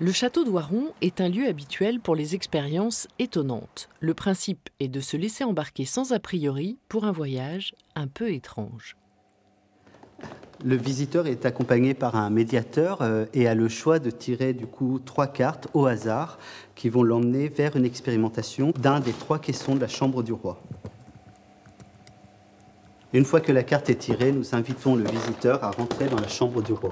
Le château d'Oiron est un lieu habituel pour les expériences étonnantes. Le principe est de se laisser embarquer sans a priori pour un voyage un peu étrange. Le visiteur est accompagné par un médiateur et a le choix de tirer du coup 3 cartes au hasard qui vont l'emmener vers une expérimentation d'un des 3 caissons de la chambre du roi. Une fois que la carte est tirée, nous invitons le visiteur à rentrer dans la chambre du roi.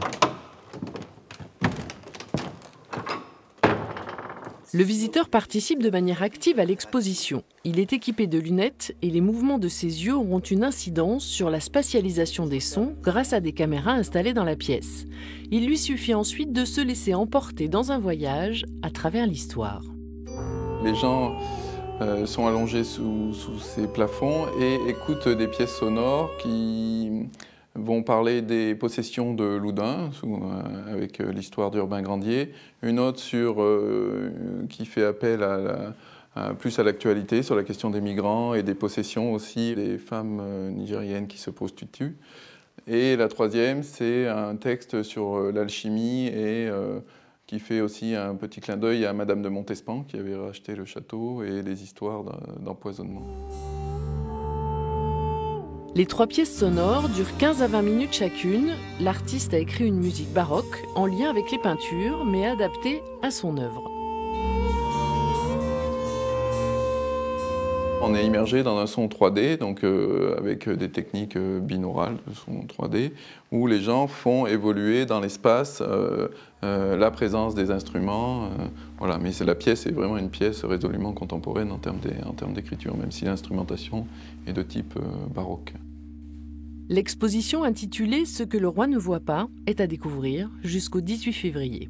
Le visiteur participe de manière active à l'exposition. Il est équipé de lunettes et les mouvements de ses yeux auront une incidence sur la spatialisation des sons grâce à des caméras installées dans la pièce. Il lui suffit ensuite de se laisser emporter dans un voyage à travers l'histoire. Les gens sont allongés sous ces plafonds et écoutent des pièces sonores qui vont parler des possessions de Loudun, avec l'histoire d'Urbain Grandier. Une autre qui fait appel plus à l'actualité, sur la question des migrants et des possessions aussi, des femmes nigériennes qui se prostituent. Et la troisième, c'est un texte sur l'alchimie et qui fait aussi un petit clin d'œil à Madame de Montespan, qui avait racheté le château, et les histoires d'empoisonnement. Les 3 pièces sonores durent 15 à 20 minutes chacune. L'artiste a écrit une musique baroque en lien avec les peintures, mais adaptée à son œuvre. On est immergé dans un son 3D, donc avec des techniques binaurales de son 3D, où les gens font évoluer dans l'espace la présence des instruments. Voilà. Mais la pièce est vraiment une pièce résolument contemporaine en termes d'écriture, même si l'instrumentation est de type baroque. L'exposition intitulée « Ce que le roi ne voit pas » est à découvrir jusqu'au 18 février.